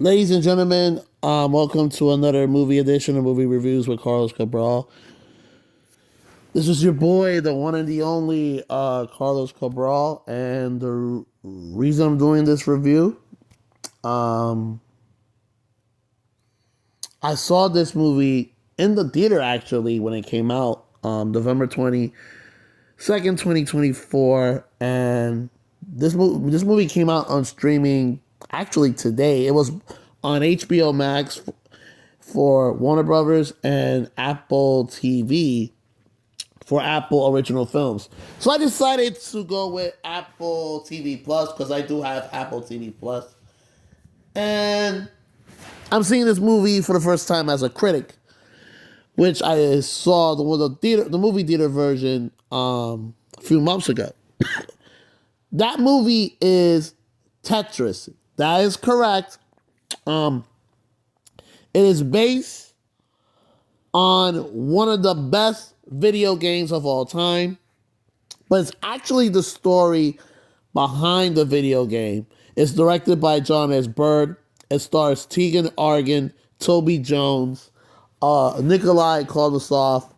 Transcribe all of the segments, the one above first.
Ladies and gentlemen, welcome to another movie edition of Movie Reviews with Carlos Cabral. This is your boy, the one and the only Carlos Cabral, and the reason I'm doing this review, um, I saw this movie in the theater actually when it came out, November 22nd, 2024, and this movie came out on streaming actually today. It was on HBO Max for Warner Brothers and Apple TV for Apple Original Films. So I decided to go with Apple TV Plus because I do have Apple TV Plus. And I'm seeing this movie for the first time as a critic, which I saw the movie theater version a few months ago. That movie is Tetris. That is correct. It is based on one of the best video games of all time, but it's actually the story behind the video game. It's directed by John S. Bird. It stars Tegan Argan, Toby Jones, Nikolai Kolosov,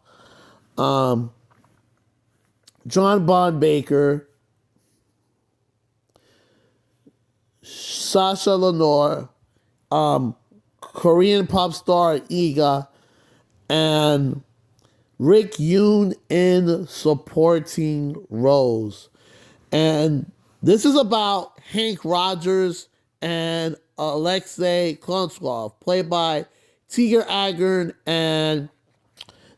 John Bon Baker, Sasha Lenore, Korean pop star Iga, and Rick Yoon in supporting roles. And this is about Hank Rogers and Alexei Klonskov, played by Tiger Agern and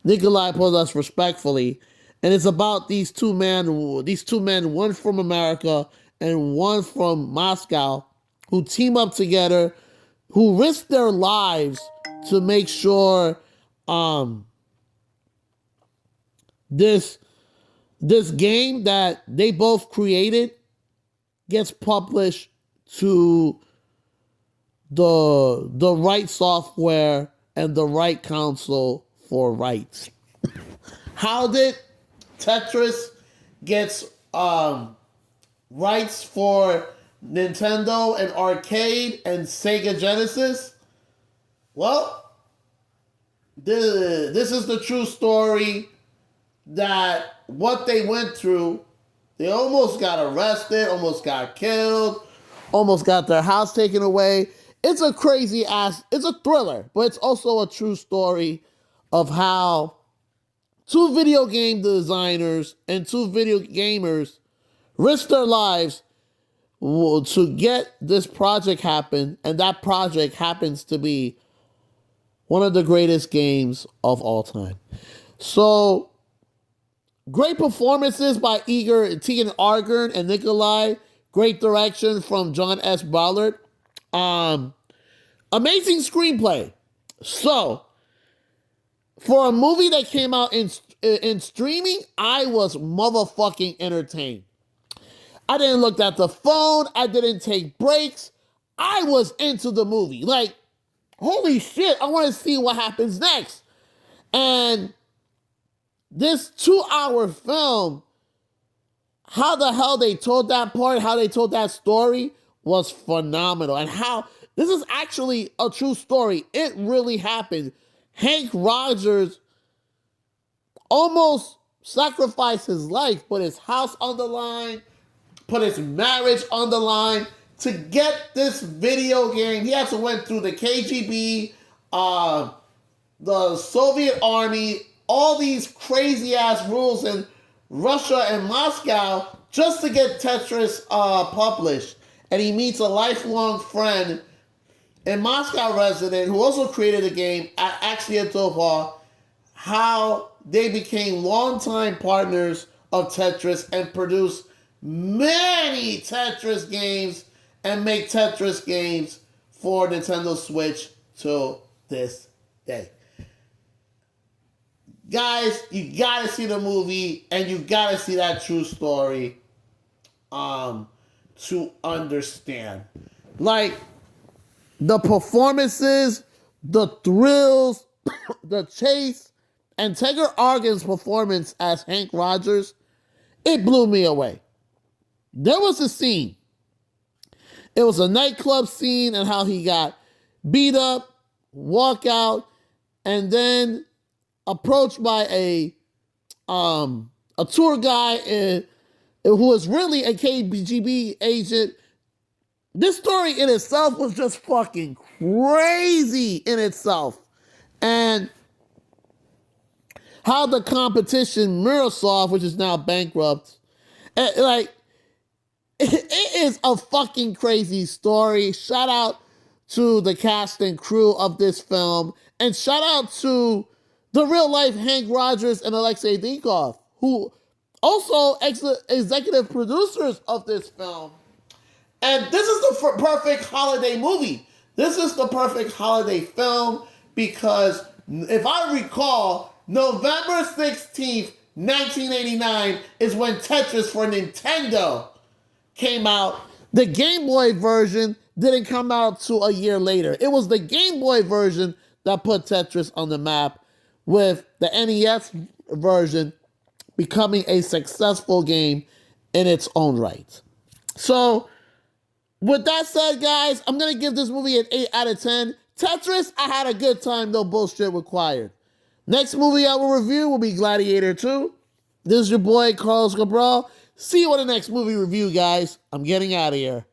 Nikolai Podas, respectfully. And it's about these two men, one from America and one from Moscow, who team up together, who risk their lives to make sure this game that they both created gets published to the right software and the right counsel for rights. How did Tetris get rights for Nintendo and arcade and Sega Genesis? Well, this is the true story that what they went through. They almost got arrested, almost got killed, almost got their house taken away. It's a it's a thriller, but it's also a true story of how two video game designers and two video gamers risked their lives to get this project happen, and that project happens to be one of the greatest games of all time. So, great performances by Tegan Argern and Nikolai. Great direction from John S. Ballard. Amazing screenplay. So, for a movie that came out in streaming, I was motherfucking entertained. I didn't look at the phone. I didn't take breaks. I was into the movie. Like, holy shit, I want to see what happens next. And this 2-hour film, how the hell they told that part, how they told that story was phenomenal. And how this is actually a true story. It really happened. Hank Rogers almost sacrificed his life, put his house on the line, put his marriage on the line to get this video game. He also went through the KGB, the Soviet Army, all these crazy ass rules in Russia and Moscow just to get Tetris published. And he meets a lifelong friend, a Moscow resident who also created a game, Axia Topal, how they became longtime partners of Tetris and produced many Tetris games and make Tetris games for Nintendo Switch to this day. Guys, you gotta see the movie and you gotta see that true story to understand. Like, the performances, the thrills, the chase, and Tegan Argan's performance as Hank Rogers, it blew me away. There was a scene. It was a nightclub scene and how he got beat up, walk out, and then approached by a tour guide who was really a KGB agent. This story in itself was just fucking crazy in itself. And how the competition, Mirrorsoft, which is now bankrupt, like, it is a fucking crazy story. Shout out to the cast and crew of this film. And shout out to the real life Hank Rogers and Alexei Dinkov, who also executive producers of this film. And this is the perfect holiday movie. This is the perfect holiday film because if I recall, November 16th, 1989 is when Tetris for Nintendo came out. The Game Boy version didn't come out till a year later. It was the Game Boy version that put Tetris on the map, with the NES version becoming a successful game in its own right. So, with that said, guys, I'm going to give this movie an 8 out of 10. Tetris, I had a good time, no bullshit required. Next movie I will review will be Gladiator 2. This is your boy, Carlos Cabral. See you in the next movie review, guys. I'm getting out of here.